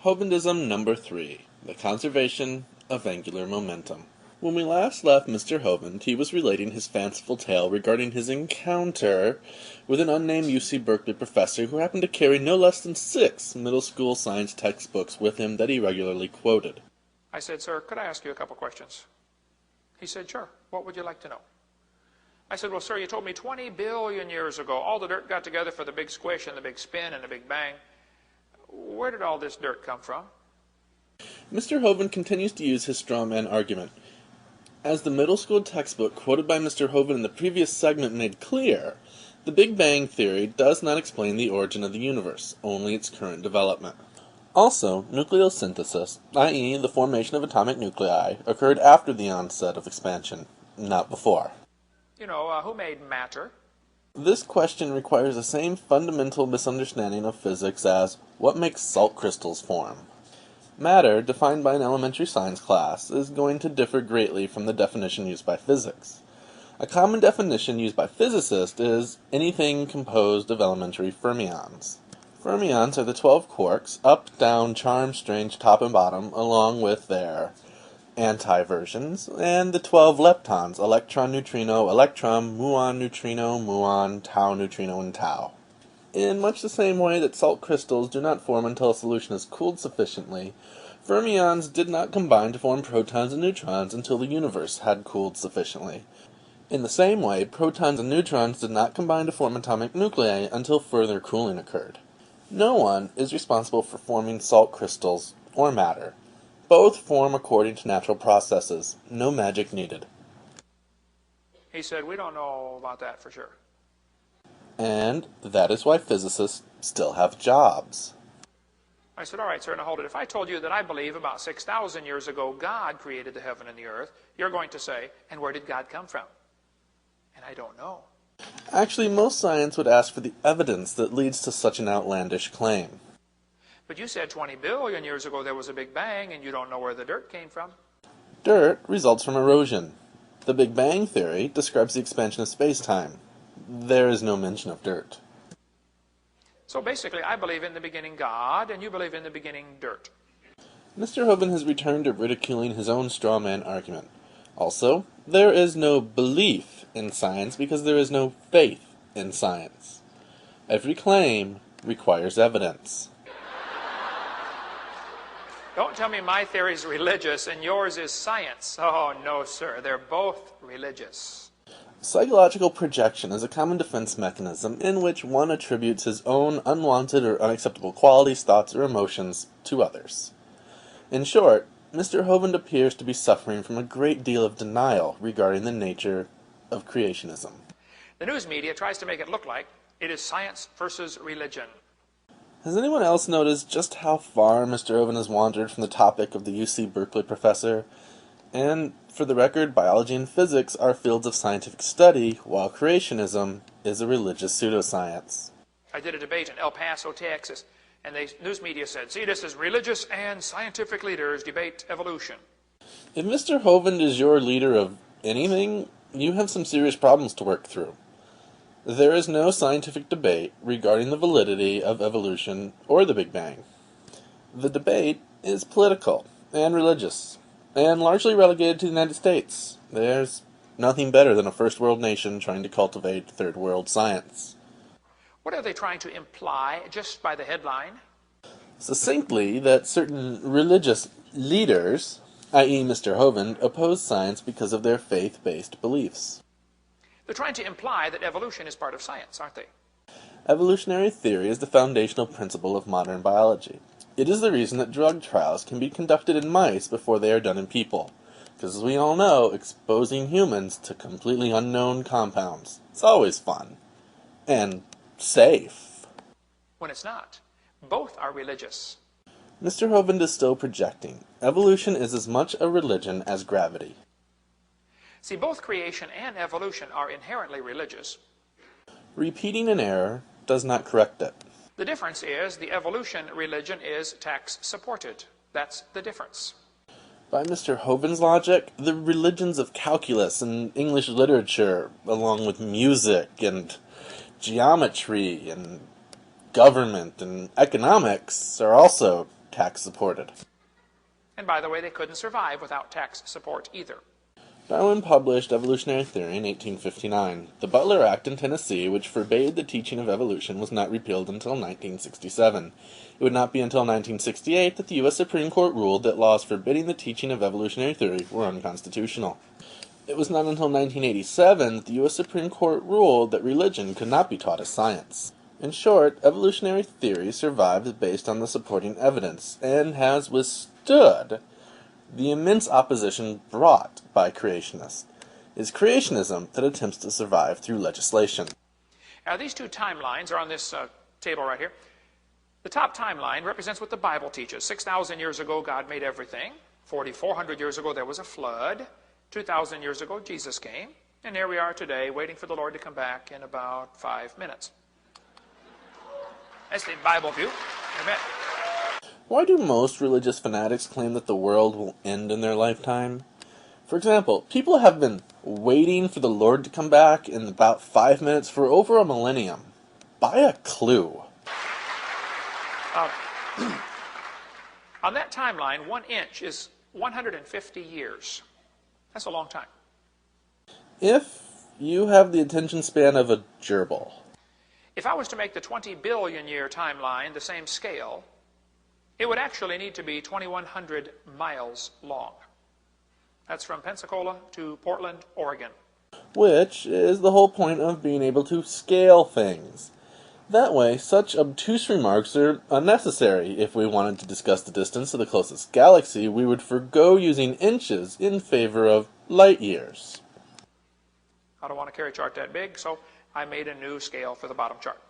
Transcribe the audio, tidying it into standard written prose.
Hovindism number 3, the conservation of angular momentum. When we last left Mr. Hovind, he was relating his fanciful tale regarding his encounter with an unnamed UC Berkeley professor who happened to carry no less than 6 middle school science textbooks with him that he regularly quoted. I said, "Sir, could I ask you a couple questions?" He said, "Sure. What would you like to know?" I said, "Well, sir, you told me 20 billion years ago all the dirt got together for the big squish and the big spin and the big bang. Where did all this dirt come from?" Mr. Hovind continues to use his straw man argument. As the middle school textbook quoted by Mr. Hovind in the previous segment made clear, the Big Bang Theory does not explain the origin of the universe, only its current development. Also, nucleosynthesis, i.e. the formation of atomic nuclei, occurred after the onset of expansion, not before. You know, who made matter? This question requires the same fundamental misunderstanding of physics as what makes salt crystals form. Matter, defined by an elementary science class, is going to differ greatly from the definition used by physics. A common definition used by physicists is anything composed of elementary fermions. Fermions are the 12 quarks, up, down, charm, strange, top, and bottom, along with their anti-versions, and the 12 leptons, electron, neutrino, electron, muon, neutrino, muon, tau, neutrino, and tau. In much the same way that salt crystals do not form until a solution is cooled sufficiently, fermions did not combine to form protons and neutrons until the universe had cooled sufficiently. In the same way, protons and neutrons did not combine to form atomic nuclei until further cooling occurred. No one is responsible for forming salt crystals or matter. Both form according to natural processes. No magic needed. He said, "We don't know about that for sure." And that is why physicists still have jobs. I said, "All right, sir, now hold it. If I told you that I believe about 6,000 years ago God created the heaven and the earth, you're going to say, and where did God come from?" And I don't know. Actually, most science would ask for the evidence that leads to such an outlandish claim. But you said 20 billion years ago there was a big bang, and you don't know where the dirt came from. Dirt results from erosion. The Big Bang Theory describes the expansion of space-time. There is no mention of dirt. So basically, I believe in the beginning God, and you believe in the beginning dirt. Mr. Hovind has returned to ridiculing his own straw man argument. Also, there is no belief in science because there is no faith in science. Every claim requires evidence. Don't tell me my theory is religious and yours is science. Oh, no, sir. They're both religious. Psychological projection is a common defense mechanism in which one attributes his own unwanted or unacceptable qualities, thoughts, or emotions to others. In short, Mr. Hovind appears to be suffering from a great deal of denial regarding the nature of creationism. The news media tries to make it look like it is science versus religion. Has anyone else noticed just how far Mr. Hovind has wandered from the topic of the UC Berkeley professor? And, for the record, biology and physics are fields of scientific study, while creationism is a religious pseudoscience. I did a debate in El Paso, Texas, and the news media said, "See, this is religious and scientific leaders debate evolution." If Mr. Hovind is your leader of anything, you have some serious problems to work through. There is no scientific debate regarding the validity of evolution or the Big Bang. The debate is political and religious, and largely relegated to the United States. There's nothing better than a first world nation trying to cultivate third world science. What are they trying to imply just by the headline? Succinctly, that certain religious leaders, i.e. Mr. Hovind, oppose science because of their faith-based beliefs. They're trying to imply that evolution is part of science, aren't they? Evolutionary theory is the foundational principle of modern biology. It is the reason that drug trials can be conducted in mice before they are done in people. Because as we all know, exposing humans to completely unknown compounds is always fun. And safe. When it's not. Both are religious. Mr. Hovind is still projecting. Evolution is as much a religion as gravity. See, both creation and evolution are inherently religious. Repeating an error does not correct it. The difference is the evolution religion is tax-supported. That's the difference. By Mr. Hovind's logic, the religions of calculus and English literature, along with music and geometry and government and economics, are also tax-supported. And by the way, they couldn't survive without tax support either. Darwin published evolutionary theory in 1859. The Butler Act in Tennessee, which forbade the teaching of evolution, was not repealed until 1967. It would not be until 1968 that the U.S. Supreme Court ruled that laws forbidding the teaching of evolutionary theory were unconstitutional. It was not until 1987 that the U.S. Supreme Court ruled that religion could not be taught as science. In short, evolutionary theory survives based on the supporting evidence, and has withstood the immense opposition brought by creationists. It is creationism that attempts to survive through legislation. Now, these two timelines are on this table right here. The top timeline represents what the Bible teaches. 6,000 years ago, God made everything. 4,400 years ago, there was a flood. 2,000 years ago, Jesus came. And here we are today, waiting for the Lord to come back in about 5 minutes. That's the Bible view. Amen. Why do most religious fanatics claim that the world will end in their lifetime? For example, people have been waiting for the Lord to come back in about 5 minutes for over a millennium. Buy a clue. On that timeline, 1 inch is 150 years. That's a long time. If you have the attention span of a gerbil. If I was to make the 20 billion year timeline the same scale, it would actually need to be 2,100 miles long. That's from Pensacola to Portland, Oregon. Which is the whole point of being able to scale things. That way, such obtuse remarks are unnecessary. If we wanted to discuss the distance to the closest galaxy, we would forgo using inches in favor of light years. I don't want to carry a chart that big, so I made a new scale for the bottom chart.